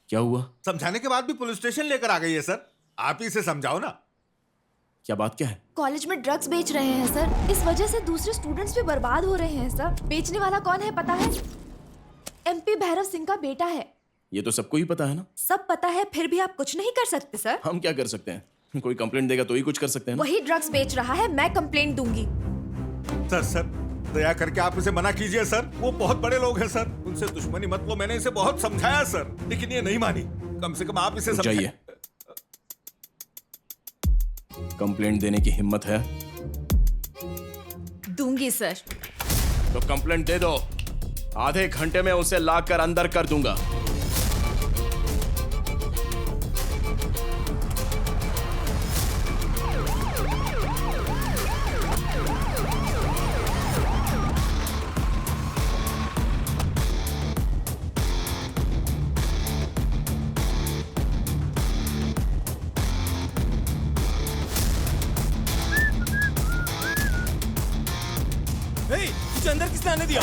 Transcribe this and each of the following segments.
क्या हुआ? समझाने के बाद भी पुलिस स्टेशन लेकर आ गई है सर। आप ही से समझाओ ना। क्या बात क्या है? कॉलेज में ड्रग्स बेच रहे हैं सर। इस वजह से दूसरे स्टूडेंट्स भी बर्बाद हो रहे हैं सर। बेचने वाला कौन है पता है? MP भैरव सिंह का बेटा है। ये तो सबको ही पता है ना। सब पता है, फिर भी आप कुछ नहीं कर सकते सर। हम क्या कर सकते हैं? कोई कंप्लेंट देगा तो ही कुछ कर सकते हैं ना। वही ड्रग्स बेच रहा है, मैं कंप्लेंट दूंगी। सर दया करके आप इसे मना कीजिए सर। वो बहुत बड़े लोग हैं सर, उनसे दुश्मनी मत लो। मैंने इसे बहुत समझाया सर, लेकिन ये नहीं मानी। कम से कम आप इसे समझाइए। कंप्लेंट देने की हिम्मत है? दूंगी सर। तो कंप्लेंट दे दो। आधे घंटे में उसे लाकर अंदर कर दूंगा। तुझे अंदर किसने आने दिया?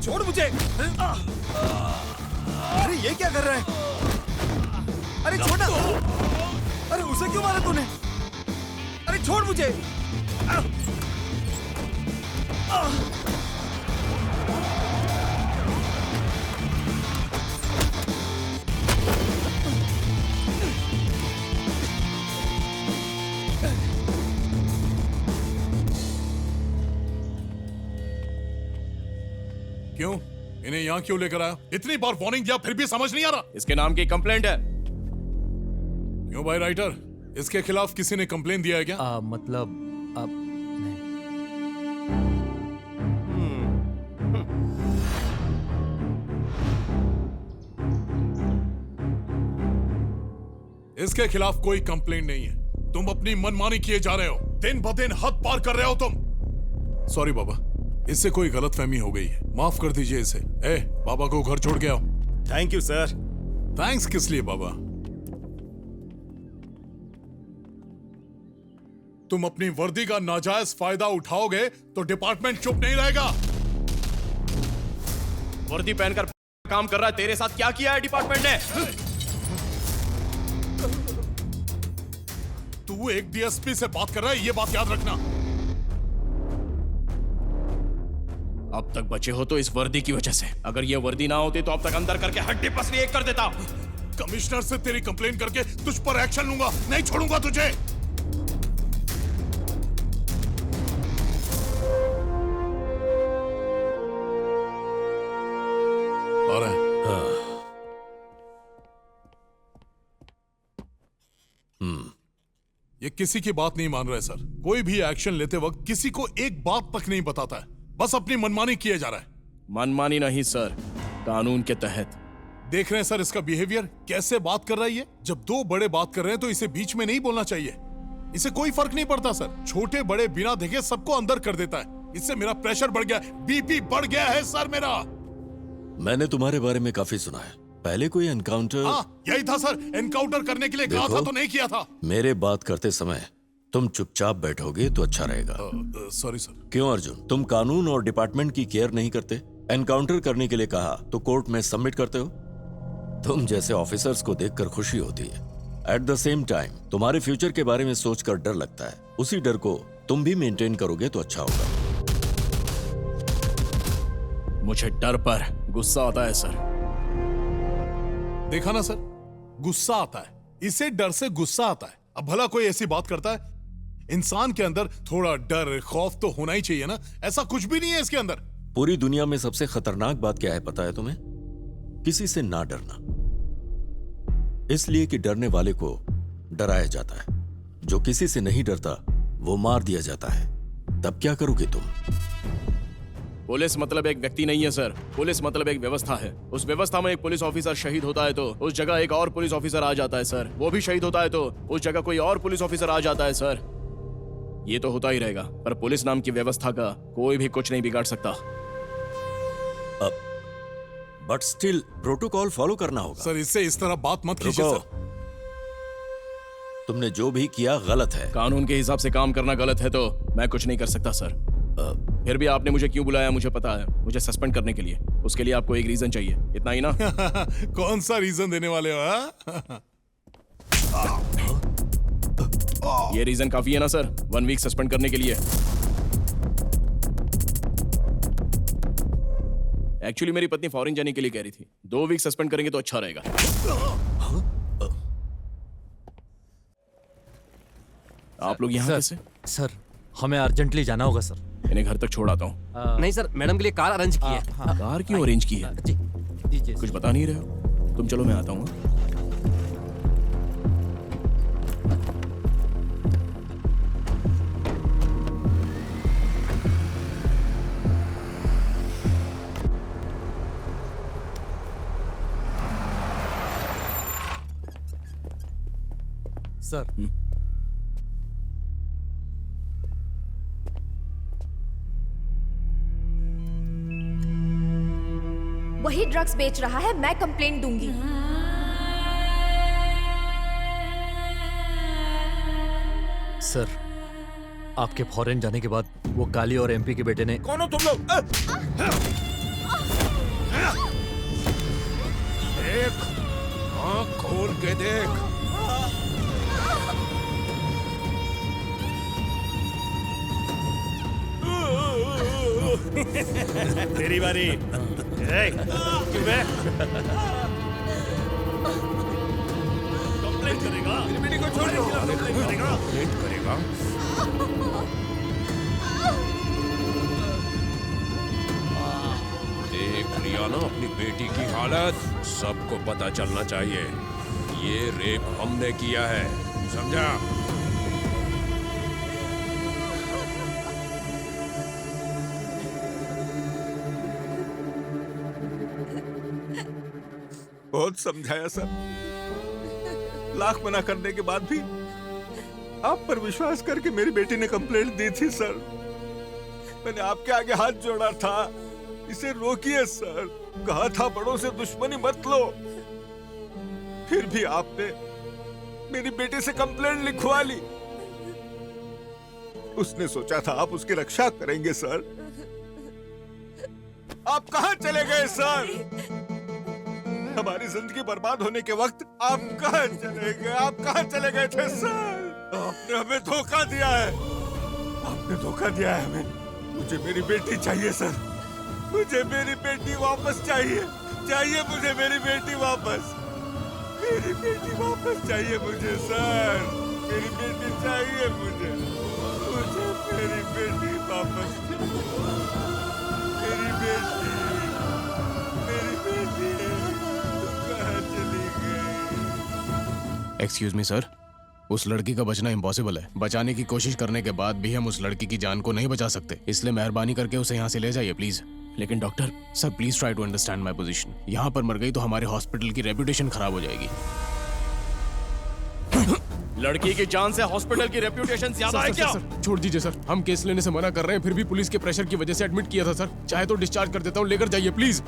छोड़ मुझे। अरे ये क्या कर रहा है? अरे छोड़ ना। अरे उसे क्यों मारा तूने? अरे छोड़ मुझे। क्यों? इन्हें यहाँ क्यों लेकर आया? इतनी बार वार्निंग दिया फिर भी समझ नहीं आ रहा। इसके नाम की कंप्लेंट है। क्यों भाई राइटर, इसके खिलाफ किसी ने कंप्लेंट दिया है क्या? मतलब नहीं। इसके खिलाफ कोई कंप्लेंट नहीं है। तुम अपनी मनमानी किए जा रहे हो। दिन ब दिन हद पार कर रहे हो तुम। सॉरी बाबा, इससे कोई गलतफहमी हो गई है, माफ कर दीजिए इसे। बाबा को घर छोड़ के आओ। Thank you sir. थैंक्स किस लिए बाबा? तुम अपनी वर्दी का नाजायज फायदा उठाओगे तो डिपार्टमेंट चुप नहीं रहेगा। वर्दी पहनकर काम कर रहा है, तेरे साथ क्या किया है डिपार्टमेंट ने? तू एक DSP से बात कर रहा है, ये बात याद रखना। अब तक बचे हो तो इस वर्दी की वजह से। अगर ये वर्दी ना होती तो अब तक अंदर करके हड्डी पसली एक कर देता। कमिश्नर से तेरी कंप्लेंट करके तुझ पर एक्शन लूंगा, नहीं छोड़ूंगा तुझे। आ रहे हैं। ये किसी की बात नहीं मान रहे सर। कोई भी एक्शन लेते वक्त किसी को एक बात तक नहीं बताता है, बस अपनी मनमानी किए जा रहा है। मनमानी नहीं सर, कानून के तहत। देख रहे हैं सर इसका बिहेवियर, कैसे बात कर रहा है ये। जब दो बड़े बात कर रहे हैं तो इसे बीच में नहीं बोलना चाहिए। इसे कोई फर्क नहीं पड़ता सर, छोटे बड़े बिना देखे सबको अंदर कर देता है। इससे मेरा प्रेशर बढ़ गया, BP बढ़ गया है सर मेरा। मैंने तुम्हारे बारे में काफी सुना है। पहले कोई एनकाउंटर? हाँ यही था सर, एनकाउंटर करने के लिए कहा था तो नहीं किया था। मेरे बात करते समय तुम चुपचाप बैठोगे तो अच्छा रहेगा। Sorry sir. क्यों अर्जुन, तुम कानून और डिपार्टमेंट की केयर नहीं करते? एनकाउंटर करने के लिए कहा तो कोर्ट में सबमिट करते हो। तुम जैसे ऑफिसर्स को देखकर खुशी होती है, एट द सेम टाइम तुम्हारे फ्यूचर के बारे में सोचकर डर लगता है। उसी डर को तुम भी मेंटेन करोगे तो अच्छा होगा। मुझे डर पर गुस्सा आता है सर। देखा ना सर, गुस्सा आता है, इसे डर से गुस्सा आता है। अब भला कोई ऐसी बात करता है? इंसान के अंदर थोड़ा डर खौफ तो होना ही चाहिए ना। ऐसा कुछ भी नहीं है इसके अंदर। पूरी दुनिया में सबसे खतरनाक बात क्या है पता है तुम्हें? किसी से ना डरना। इसलिए कि डरने वाले को डराया जाता है, जो किसी से नहीं डरता वो मार दिया जाता है। तब क्या करोगे तुम? पुलिस मतलब एक व्यक्ति नहीं है सर, पुलिस मतलब एक व्यवस्था है। उस व्यवस्था में एक पुलिस ऑफिसर शहीद होता है तो उस जगह एक और पुलिस ऑफिसर आ जाता है सर। वो भी शहीद होता है तो उस जगह कोई और पुलिस ऑफिसर आ जाता है सर। ये तो होता ही रहेगा, पर पुलिस नाम की व्यवस्था का कोई भी कुछ नहीं बिगाड़ सकता। बट स्टिल प्रोटोकॉल फॉलो करना होगा। सर इससे इस तरह बात मत कीजिए रुको। सर। तुमने जो भी किया गलत है। कानून के हिसाब से काम करना गलत है तो मैं कुछ नहीं कर सकता सर। फिर भी आपने मुझे क्यों बुलाया मुझे पता है, मुझे सस्पेंड करने के लिए। उसके लिए आपको एक रीजन चाहिए, इतना ही ना? कौन सा रीजन देने वाले हो हाँ? ये रीजन काफी है ना सर, 1 वीक सस्पेंड करने के लिए। एक्चुअली मेरी पत्नी फॉरेन जाने के लिए कह रही थी, 2 वीक सस्पेंड करेंगे तो अच्छा रहेगा। आप लोग यहाँ कैसे? सर हमें अर्जेंटली जाना होगा सर। इन्हें घर तक छोड़ आता हूँ। नहीं सर, मैडम के लिए कार अरेंज की है। कार क्यों अरेंज की है? जी दीजिए। कुछ बता नहीं रहे हो? तुम चलो मैं आता हूँ। सर वही ड्रग्स बेच रहा है, मैं कंप्लेंट दूंगी। सर आपके फॉरेन जाने के बाद वो काली और एमपी के बेटे ने कौन हो तुम लोग? देख, आँख खोल के देख। तेरी बारी। चुप है। कंप्लेंट करेगा? मेरी बेटी को छोड़ दो। कंप्लेंट करेगा? लेट करेगा। देख लिया ना अपनी बेटी की हालत, सबको पता चलना चाहिए ये रेप हमने किया है, समझा? बहुत समझाया सर, लाख मना करने के बाद भी आप पर विश्वास करके मेरी बेटी ने कंप्लेंट दी थी सर। मैंने आपके आगे हाथ जोड़ा था, इसे रोकिए सर। कहा था बड़ों से दुश्मनी मत लो, फिर भी आपने मेरी बेटी से कंप्लेंट लिखवा ली। उसने सोचा था आप उसकी रक्षा करेंगे सर। आप कहां चले गए सर? हमारी जिंदगी बर्बाद होने के वक्त आप कहां चले गए? आप कहां चले गए थे सर? आपने हमें धोखा दिया है, आपने धोखा दिया है हमें। मुझे मेरी बेटी चाहिए सर, मुझे मेरी बेटी वापस चाहिए, चाहिए मुझे मेरी बेटी वापस, मेरी बेटी वापस चाहिए मुझे सर, मेरी बेटी चाहिए मुझे, मुझे मेरी बेटी वापस चाहिए, मेरी बेटी, मेरी बेटी कहाँ चली गई? एक्सक्यूज मी सर, उस लड़की का बचना इम्पॉसिबल है। बचाने की कोशिश करने के बाद भी हम उस लड़की की जान को नहीं बचा सकते, इसलिए मेहरबानी करके उसे यहाँ से ले जाइए प्लीज। लेकिन doctor sir please try to understand my position. यहाँ पर मर गई तो हमारे हॉस्पिटल की रेपुटेशन खराब हो जाएगी। लड़की की जान से हॉस्पिटल की रेपुटेशन ज्यादा है क्या? सर, छोड़ दीजिए सर, हम केस लेने से मना कर रहे हैं, फिर भी पुलिस के प्रेशर की वजह से एडमिट किया था सर। चाहे तो डिस्चार्ज कर देता हूँ, लेकर जाइए प्लीज।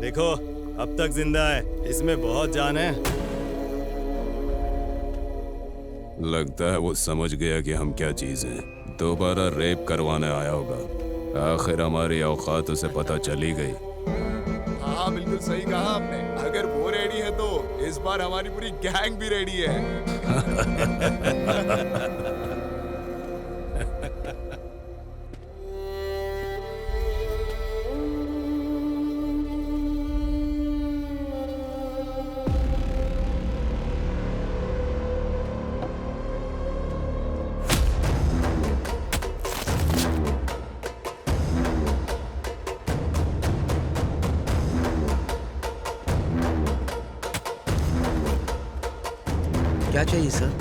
देखो अब तक जिंदा है, इसमें बहुत जान है। लगता है वो समझ गया कि हम क्या चीज हैं। दोबारा रेप करवाने आया होगा। आखिर हमारी औकात उसे पता चली गई। हाँ बिल्कुल सही कहा आपने। अगर वो रेडी है तो इस बार हमारी पूरी गैंग भी रेडी है। क्या चाहिए सर?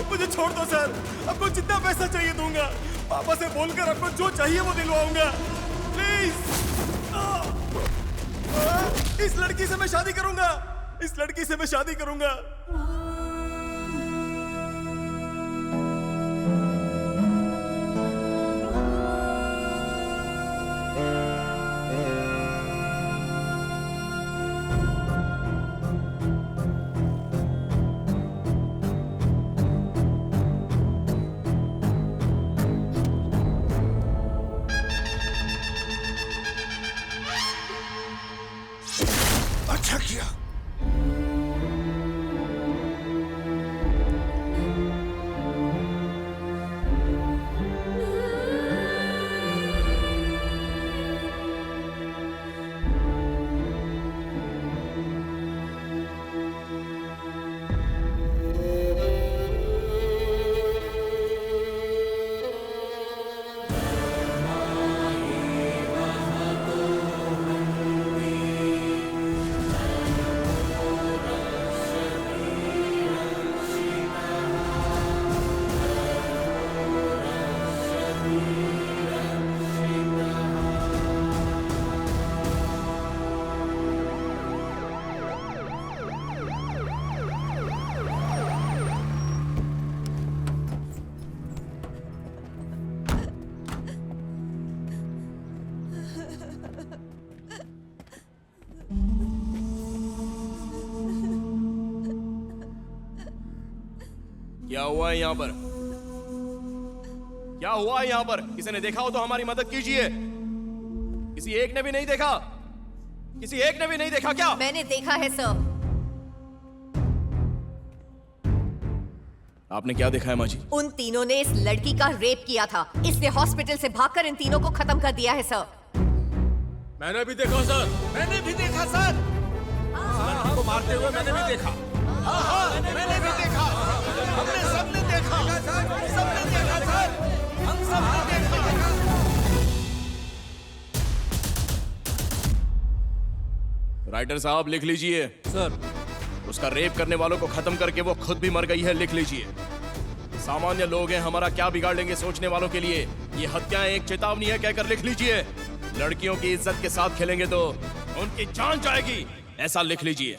मुझे छोड़ दो सर, आपको जितना पैसा चाहिए दूंगा। पापा से बोलकर आपको जो चाहिए वो दिलवाऊंगा, प्लीज। इस लड़की से मैं शादी करूंगा, इस लड़की से मैं शादी करूंगा। अच्छा किया। क्या हुआ है यहाँ पर? क्या हुआ है यहाँ पर? किसी ने देखा हो तो हमारी मदद कीजिए। किसी एक ने भी नहीं देखा? किसी एक ने भी नहीं देखा क्या? मैंने देखा है सर। आपने क्या देखा है माँ जी? उन तीनों ने इस लड़की का रेप किया था, इसलिए हॉस्पिटल से भागकर इन तीनों को खत्म कर दिया है सर। मैंने भी देखा सर। मैंने भी देखा सर, लड़की को मारते हुए मैंने भी देखा। मैंने भी देखा, हमने सबने देखा, सबने देखा सर, हम सबने देखा। राइटर साहब लिख लीजिए। सर। उसका रेप करने वालों को खत्म करके वो खुद भी मर गई है, लिख लीजिए। सामान्य लोग हैं, हमारा क्या बिगाड़ लेंगे सोचने वालों के लिए ये हत्याएं एक चेतावनी है कहकर लिख लीजिए। लड़कियों की इज्जत के साथ खेलेंगे तो उनकी जान जाएगी, ऐसा लिख लीजिए।